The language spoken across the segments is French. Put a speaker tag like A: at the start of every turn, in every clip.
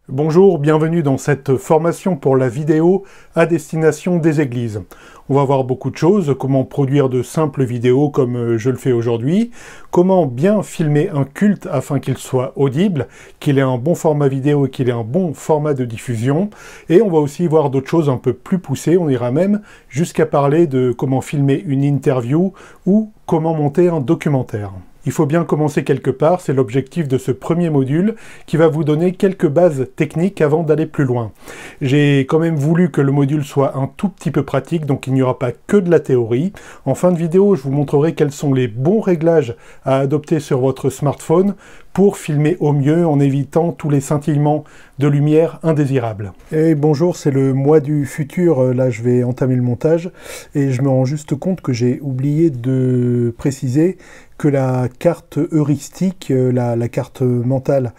A: Bonjour, bienvenue dans cette formation pour la vidéo à destination des églises. On va voir beaucoup de choses, comment produire de simples vidéos comme je le fais aujourd'hui, comment bien filmer un culte afin qu'il soit audible, qu'il ait un bon format vidéo et qu'il ait un bon format de diffusion, et on va aussi voir d'autres choses un peu plus poussées, on ira même jusqu'à parler de comment filmer une interview ou comment monter un documentaire. Il faut bien commencer quelque part, c'est l'objectif de ce premier module qui va vous donner quelques bases techniques avant d'aller plus loin. J'ai quand même voulu que le module soit un tout petit peu pratique, donc il n'y aura pas que de la théorie. En fin de vidéo, je vous montrerai quels sont les bons réglages à adopter sur votre smartphone pour filmer au mieux en évitant tous les scintillements de lumière indésirables. Et bonjour, c'est le mois du futur, là je vais entamer le montage et je me rends juste compte que j'ai oublié de préciser que la carte heuristique, la carte mentale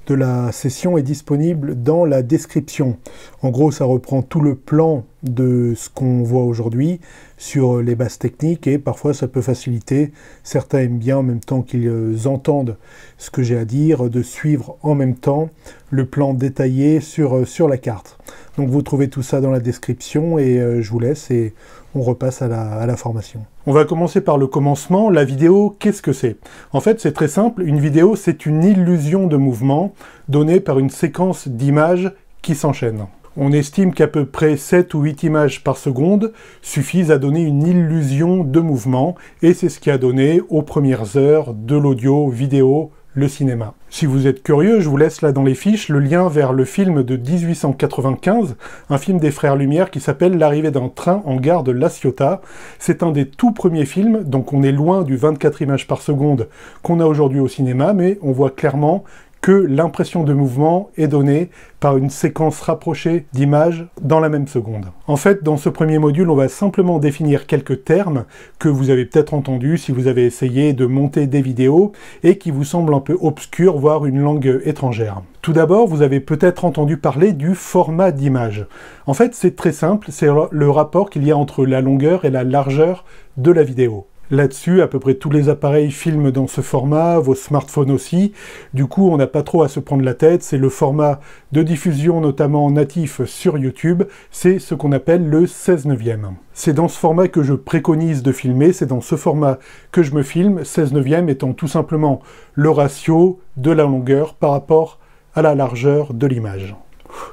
A: de la session est disponible dans la description. En gros, ça reprend tout le plan de ce qu'on voit aujourd'hui sur les bases techniques et parfois ça peut faciliter, certains aiment bien en même temps qu'ils entendent ce que j'ai à dire, de suivre en même temps le plan détaillé sur la carte. Donc vous trouvez tout ça dans la description et je vous laisse et on repasse à la formation. On va commencer par le commencement. La vidéo, qu'est-ce que c'est? En fait, c'est très simple. Une vidéo, c'est une illusion de mouvement donnée par une séquence d'images qui s'enchaînent. On estime qu'à peu près 7 ou 8 images par seconde suffisent à donner une illusion de mouvement, et c'est ce qui a donné aux premières heures de l'audio vidéo, le cinéma. Si vous êtes curieux, je vous laisse là dans les fiches le lien vers le film de 1895, un film des Frères Lumière qui s'appelle L'arrivée d'un train en gare de La Ciotat. C'est un des tout premiers films, donc on est loin du 24 images par seconde qu'on a aujourd'hui au cinéma, mais on voit clairement que l'impression de mouvement est donnée par une séquence rapprochée d'images dans la même seconde. En fait, dans ce premier module, on va simplement définir quelques termes que vous avez peut-être entendus si vous avez essayé de monter des vidéos et qui vous semblent un peu obscurs, voire une langue étrangère. Tout d'abord, vous avez peut-être entendu parler du format d'image. En fait, c'est très simple, c'est le rapport qu'il y a entre la longueur et la largeur de la vidéo. Là-dessus, à peu près tous les appareils filment dans ce format, vos smartphones aussi. Du coup, on n'a pas trop à se prendre la tête. C'est le format de diffusion, notamment natif sur YouTube. C'est ce qu'on appelle le 16/9. C'est dans ce format que je préconise de filmer. C'est dans ce format que je me filme, 16/9 étant tout simplement le ratio de la longueur par rapport à la largeur de l'image.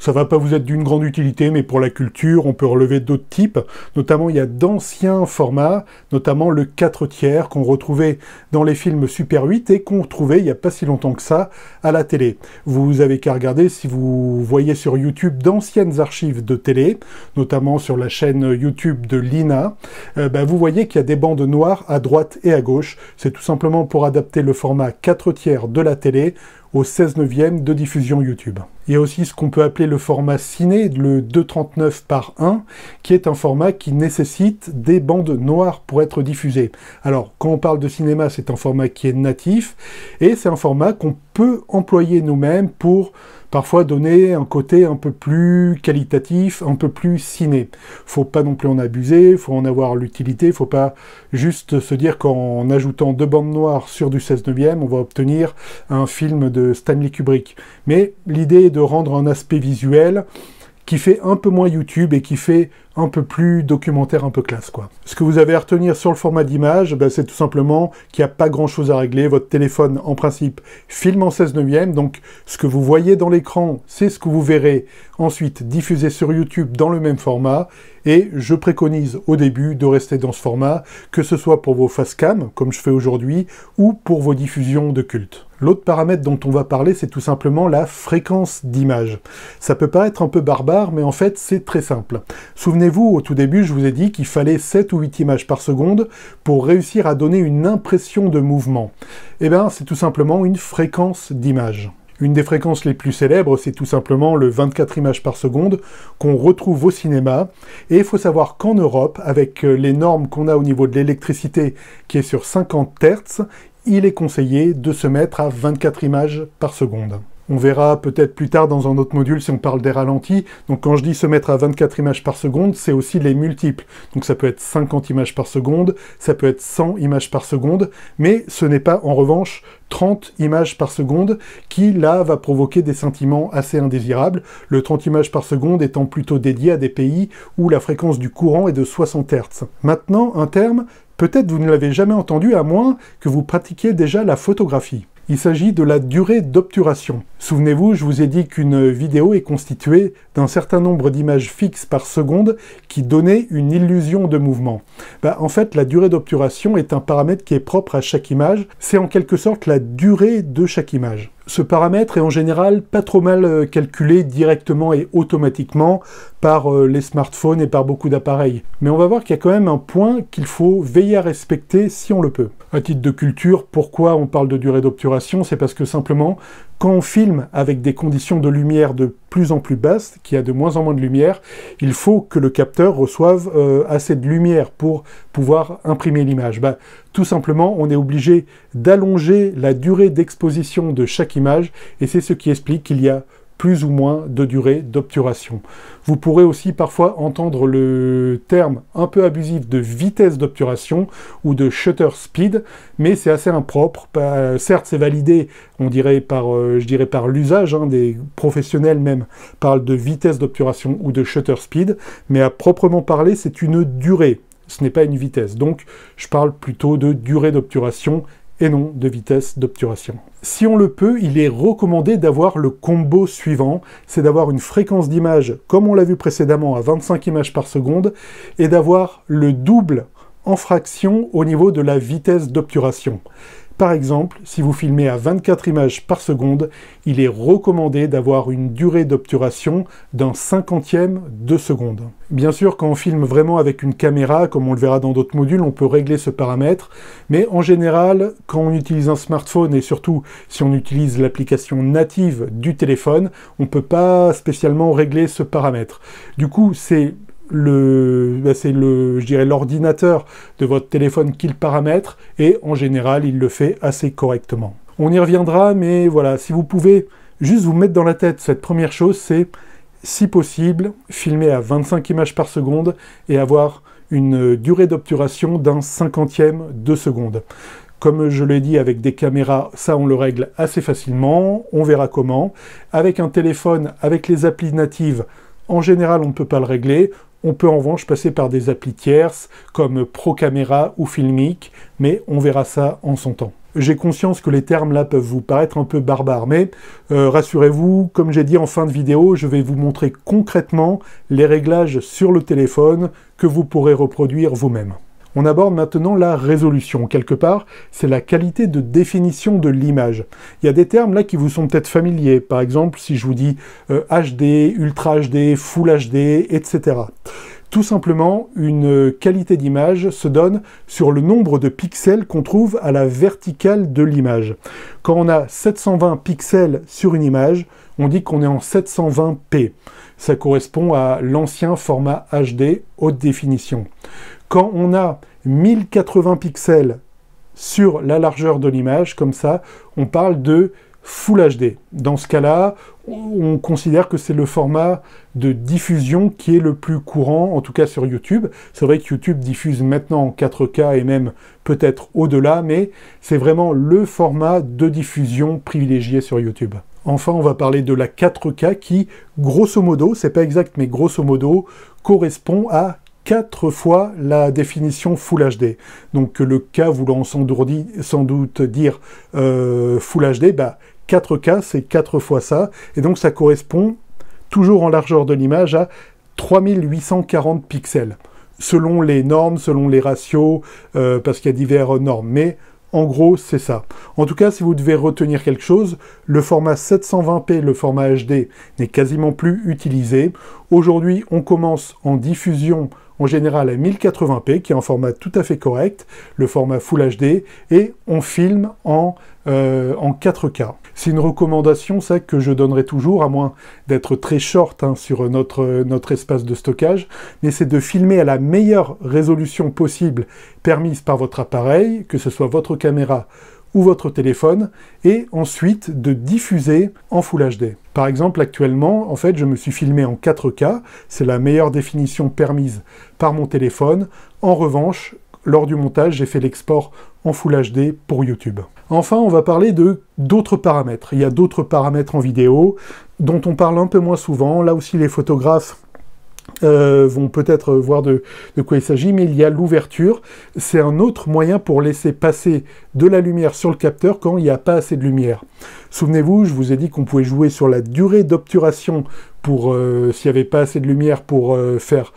A: Ça va pas vous être d'une grande utilité, mais pour la culture, on peut relever d'autres types. Notamment, il y a d'anciens formats, notamment le 4/3, qu'on retrouvait dans les films Super 8 et qu'on retrouvait il n'y a pas si longtemps que ça à la télé. Vous avez qu'à regarder si vous voyez sur YouTube d'anciennes archives de télé, notamment sur la chaîne YouTube de l'INA, vous voyez qu'il y a des bandes noires à droite et à gauche. C'est tout simplement pour adapter le format 4/3 de la télé au 16/9 de diffusion YouTube. Il y a aussi ce qu'on peut appeler le format ciné, le 2:39:1, qui est un format qui nécessite des bandes noires pour être diffusé. Alors, quand on parle de cinéma, c'est un format qui est natif, et c'est un format qu'on peut employer nous-mêmes pour parfois donner un côté un peu plus qualitatif, un peu plus ciné. Faut pas non plus en abuser, faut en avoir l'utilité, faut pas juste se dire qu'en ajoutant 2 bandes noires sur du 16/9, on va obtenir un film de Stanley Kubrick. Mais l'idée est de rendre un aspect visuel qui fait un peu moins YouTube et qui fait un peu plus documentaire, un peu classe, quoi. Ce que vous avez à retenir sur le format d'image, c'est tout simplement qu'il n'y a pas grand-chose à régler. Votre téléphone, en principe, filme en 16/9, donc ce que vous voyez dans l'écran, c'est ce que vous verrez ensuite diffusé sur YouTube dans le même format, et je préconise au début de rester dans ce format, que ce soit pour vos facecam, comme je fais aujourd'hui, ou pour vos diffusions de culte. L'autre paramètre dont on va parler, c'est tout simplement la fréquence d'image. Ça peut paraître un peu barbare, mais en fait, c'est très simple. Souvenez-vous, au tout début, je vous ai dit qu'il fallait 7 ou 8 images par seconde pour réussir à donner une impression de mouvement. Eh bien, c'est tout simplement une fréquence d'image. Une des fréquences les plus célèbres, c'est tout simplement le 24 images par seconde qu'on retrouve au cinéma. Et il faut savoir qu'en Europe, avec les normes qu'on a au niveau de l'électricité qui est sur 50 Hz, il est conseillé de se mettre à 24 images par seconde. On verra peut-être plus tard dans un autre module si on parle des ralentis. Donc quand je dis se mettre à 24 images par seconde, c'est aussi les multiples. Donc ça peut être 50 images par seconde, ça peut être 100 images par seconde, mais ce n'est pas en revanche 30 images par seconde qui, là, va provoquer des sentiments assez indésirables. Le 30 images par seconde étant plutôt dédié à des pays où la fréquence du courant est de 60 Hz. Maintenant, un terme, peut-être vous ne l'avez jamais entendu à moins que vous pratiquiez déjà la photographie. Il s'agit de la durée d'obturation. Souvenez-vous, je vous ai dit qu'une vidéo est constituée d'un certain nombre d'images fixes par seconde qui donnaient une illusion de mouvement. En fait, la durée d'obturation est un paramètre qui est propre à chaque image. C'est en quelque sorte la durée de chaque image. Ce paramètre est en général pas trop mal calculé directement et automatiquement par les smartphones et par beaucoup d'appareils. Mais on va voir qu'il y a quand même un point qu'il faut veiller à respecter si on le peut. À titre de culture, pourquoi on parle de durée d'obturation? C'est parce que simplement, quand on filme avec des conditions de lumière de plus en plus basses, qu'il y a de moins en moins de lumière, il faut que le capteur reçoive assez de lumière pour pouvoir imprimer l'image. Tout simplement, on est obligé d'allonger la durée d'exposition de chaque image, et c'est ce qui explique qu'il y a plus ou moins de durée d'obturation. Vous pourrez aussi parfois entendre le terme un peu abusif de vitesse d'obturation ou de shutter speed, mais c'est assez impropre. Certes, c'est validé, on dirait je dirais par l'usage, des professionnels même parlent de vitesse d'obturation ou de shutter speed, mais à proprement parler, c'est une durée, ce n'est pas une vitesse. Donc, je parle plutôt de durée d'obturation et non de vitesse d'obturation. Si on le peut, il est recommandé d'avoir le combo suivant, c'est d'avoir une fréquence d'image, comme on l'a vu précédemment, à 25 images par seconde, et d'avoir le double en fraction au niveau de la vitesse d'obturation. Par exemple, si vous filmez à 24 images par seconde, il est recommandé d'avoir une durée d'obturation d'un 50e de seconde. Bien sûr, quand on filme vraiment avec une caméra, comme on le verra dans d'autres modules, on peut régler ce paramètre, mais en général, quand on utilise un smartphone, et surtout si on utilise l'application native du téléphone, on ne peut pas spécialement régler ce paramètre. Du coup, c'est je dirais l'ordinateur de votre téléphone qui le paramètre, et en général, il le fait assez correctement. On y reviendra, mais voilà, si vous pouvez juste vous mettre dans la tête cette première chose, c'est, si possible, filmer à 25 images par seconde et avoir une durée d'obturation d'un 50e de seconde. Comme je l'ai dit, avec des caméras, ça on le règle assez facilement, on verra comment. Avec un téléphone, avec les applis natives, en général, on ne peut pas le régler. On peut en revanche passer par des applis tierces comme ProCamera ou Filmic, mais on verra ça en son temps. J'ai conscience que les termes là peuvent vous paraître un peu barbares, mais rassurez-vous, comme j'ai dit en fin de vidéo, je vais vous montrer concrètement les réglages sur le téléphone que vous pourrez reproduire vous-même. On aborde maintenant la résolution. Quelque part, c'est la qualité de définition de l'image. Il y a des termes là qui vous sont peut-être familiers. Par exemple, si je vous dis HD, Ultra HD, Full HD, etc. Tout simplement, une qualité d'image se donne sur le nombre de pixels qu'on trouve à la verticale de l'image. Quand on a 720 pixels sur une image, on dit qu'on est en 720p. Ça correspond à l'ancien format HD haute définition. Quand on a 1080 pixels sur la largeur de l'image, comme ça, on parle de Full HD. Dans ce cas-là, on considère que c'est le format de diffusion qui est le plus courant, en tout cas sur YouTube. C'est vrai que YouTube diffuse maintenant en 4K et même peut-être au-delà, mais c'est vraiment le format de diffusion privilégié sur YouTube. Enfin, on va parler de la 4K qui, grosso modo, c'est pas exact, mais grosso modo, correspond à 4 fois la définition Full HD. Donc le K voulant sans doute dire Full HD, 4K c'est 4 fois ça, et donc ça correspond, toujours en largeur de l'image, à 3840 pixels. Selon les normes, selon les ratios, parce qu'il y a diverses normes, mais en gros, c'est ça. En tout cas, si vous devez retenir quelque chose, le format 720p, le format HD, n'est quasiment plus utilisé. Aujourd'hui, on commence en diffusion en général à 1080p, qui est un format tout à fait correct, le format Full HD, et on filme en 4K. C'est une recommandation, ça, que je donnerai toujours, à moins d'être très short sur notre espace de stockage, mais c'est de filmer à la meilleure résolution possible permise par votre appareil, que ce soit votre caméra ou votre téléphone, et ensuite de diffuser en Full HD. Par exemple, actuellement, en fait, je me suis filmé en 4K, c'est la meilleure définition permise par mon téléphone. En revanche, lors du montage, j'ai fait l'export en Full HD pour YouTube. Enfin, on va parler d'autres paramètres. Il y a d'autres paramètres en vidéo dont on parle un peu moins souvent. Là aussi, les photographes vont peut-être voir de quoi il s'agit, mais il y a l'ouverture. C'est un autre moyen pour laisser passer de la lumière sur le capteur quand il n'y a pas assez de lumière. Souvenez-vous, je vous ai dit qu'on pouvait jouer sur la durée d'obturation pour s'il n'y avait pas assez de lumière pour faire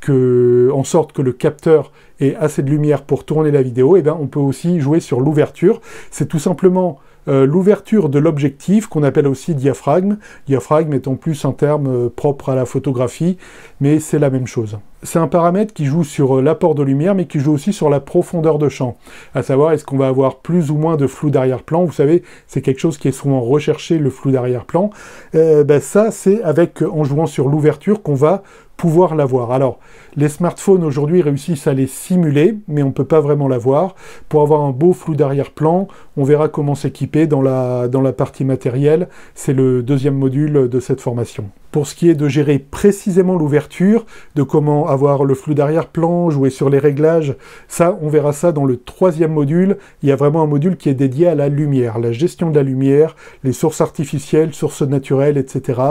A: en sorte que le capteur ait assez de lumière pour tourner la vidéo. Et bien on peut aussi jouer sur l'ouverture. C'est tout simplement l'ouverture de l'objectif, qu'on appelle aussi diaphragme. Diaphragme étant plus un terme propre à la photographie, mais c'est la même chose. C'est un paramètre qui joue sur l'apport de lumière, mais qui joue aussi sur la profondeur de champ. À savoir, est-ce qu'on va avoir plus ou moins de flou d'arrière-plan. Vous savez, c'est quelque chose qui est souvent recherché, le flou d'arrière-plan. Ça, c'est en jouant sur l'ouverture qu'on va pouvoir l'avoir. Alors, les smartphones aujourd'hui réussissent à les simuler, mais on ne peut pas vraiment l'avoir. Pour avoir un beau flou d'arrière-plan, on verra comment s'équiper dans la partie matérielle. C'est le deuxième module de cette formation. Pour ce qui est de gérer précisément l'ouverture, de comment avoir le flou d'arrière-plan, jouer sur les réglages, ça, on verra ça dans le troisième module. Il y a vraiment un module qui est dédié à la lumière, la gestion de la lumière, les sources artificielles, sources naturelles, etc.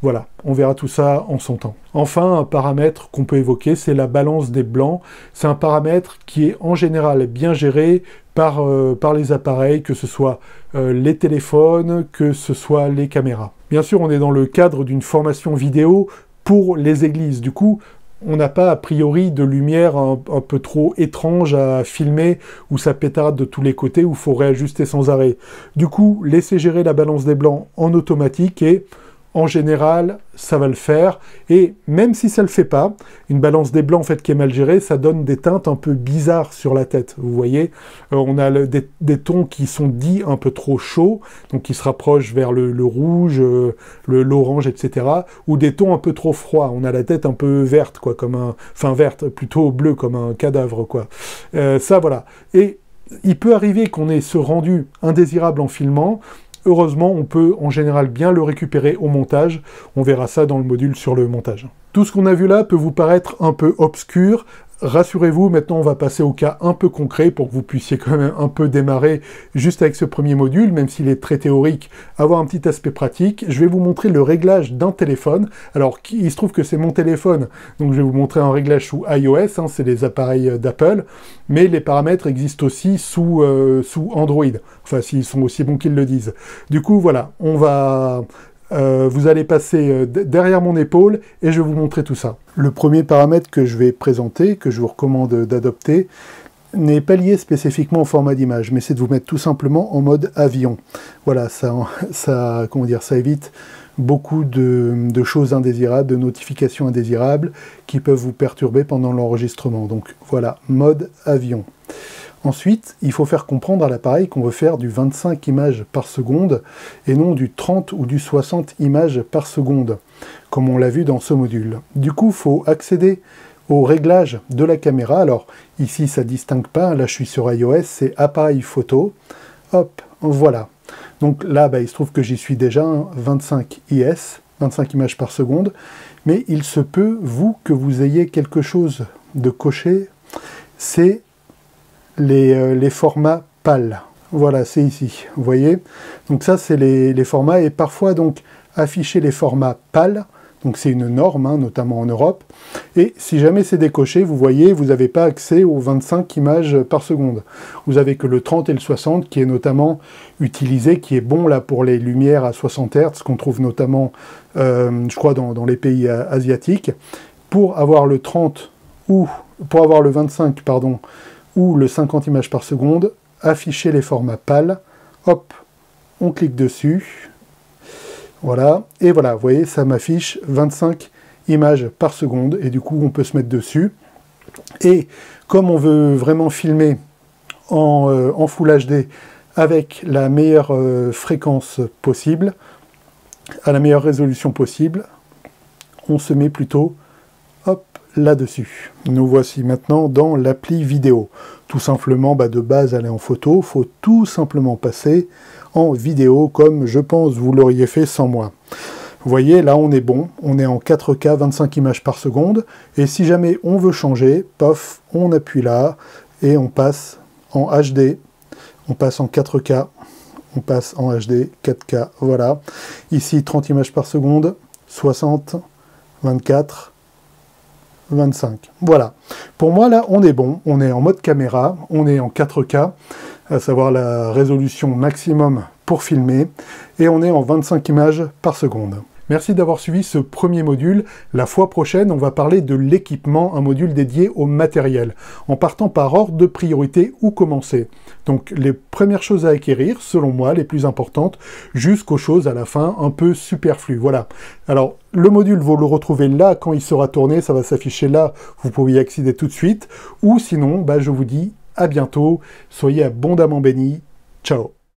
A: Voilà, on verra tout ça en son temps. Enfin, un paramètre qu'on peut évoquer, c'est la balance des blancs. C'est un paramètre qui est en général bien géré par les appareils, que ce soit les téléphones, que ce soit les caméras. Bien sûr, on est dans le cadre d'une formation vidéo pour les églises. Du coup, on n'a pas a priori de lumière un peu trop étrange à filmer, où ça pétarde de tous les côtés, où il faut réajuster sans arrêt. Du coup, laissez gérer la balance des blancs en automatique et en général, ça va le faire. Et même si ça ne le fait pas, une balance des blancs en fait, qui est mal gérée, ça donne des teintes un peu bizarres sur la tête. Vous voyez, on a des tons qui sont dits un peu trop chauds, donc qui se rapprochent vers le rouge, l'orange, etc. Ou des tons un peu trop froids. On a la tête un peu verte, quoi, verte, plutôt bleue, comme un cadavre, quoi. Ça, voilà. Et il peut arriver qu'on ait ce rendu indésirable en filmant. Heureusement, on peut en général bien le récupérer au montage. On verra ça dans le module sur le montage. Tout ce qu'on a vu là peut vous paraître un peu obscur. Rassurez-vous, maintenant on va passer au cas un peu concret pour que vous puissiez quand même un peu démarrer juste avec ce premier module, même s'il est très théorique, avoir un petit aspect pratique. Je vais vous montrer le réglage d'un téléphone. Alors, il se trouve que c'est mon téléphone, donc je vais vous montrer un réglage sous iOS, hein, c'est les appareils d'Apple, mais les paramètres existent aussi sous Android, enfin s'ils sont aussi bons qu'ils le disent. Du coup, voilà, vous allez passer derrière mon épaule et je vais vous montrer tout ça. Le premier paramètre que je vais présenter, que je vous recommande d'adopter, n'est pas lié spécifiquement au format d'image, mais c'est de vous mettre tout simplement en mode avion. Voilà, ça évite beaucoup de choses indésirables, de notifications indésirables qui peuvent vous perturber pendant l'enregistrement. Donc voilà, mode avion. Ensuite, il faut faire comprendre à l'appareil qu'on veut faire du 25 images par seconde et non du 30 ou du 60 images par seconde, comme on l'a vu dans ce module. Du coup, il faut accéder au réglage de la caméra. Alors, ici, ça ne distingue pas. Là, je suis sur iOS, c'est appareil photo. Hop, voilà. Donc là, il se trouve que j'y suis déjà, 25 IS, 25 images par seconde. Mais il se peut, que vous ayez quelque chose de coché, c'est les formats PAL. Voilà, c'est ici, vous voyez. Donc ça, c'est les formats, et parfois, donc, afficher les formats PAL, donc c'est une norme, hein, notamment en Europe, et si jamais c'est décoché, vous voyez, vous n'avez pas accès aux 25 images par seconde. Vous avez que le 30 et le 60, qui est notamment utilisé, qui est bon là pour les lumières à 60 Hz, qu'on trouve notamment, je crois, dans les pays asiatiques. Pour avoir le 30, ou pour avoir le 25, pardon, ou le 50 images par seconde, afficher les formats PAL, hop, on clique dessus, voilà, et voilà, vous voyez, ça m'affiche 25 images par seconde, et du coup, on peut se mettre dessus. Et comme on veut vraiment filmer en Full HD avec la meilleure fréquence possible, à la meilleure résolution possible, on se met plutôt, hop, là-dessus. Nous voici maintenant dans l'appli vidéo. Tout simplement, de base, elle est en photo, il faut tout simplement passer en vidéo comme je pense vous l'auriez fait sans moi. Vous voyez, là on est bon, on est en 4K, 25 images par seconde, et si jamais on veut changer, paf, on appuie là, et on passe en HD, on passe en 4K, on passe en HD, 4K, voilà. Ici, 30 images par seconde, 60, 24, 25. Voilà. Pour moi, là, on est bon. On est en mode caméra, on est en 4K, à savoir la résolution maximum pour filmer, et on est en 25 images par seconde. Merci d'avoir suivi ce premier module. La fois prochaine, on va parler de l'équipement, un module dédié au matériel, en partant par ordre de priorité où commencer. Donc les premières choses à acquérir, selon moi, les plus importantes, jusqu'aux choses à la fin un peu superflues. Voilà. Alors, le module, vous le retrouvez là quand il sera tourné, ça va s'afficher là, vous pouvez y accéder tout de suite, ou sinon, je vous dis à bientôt, soyez abondamment bénis, ciao.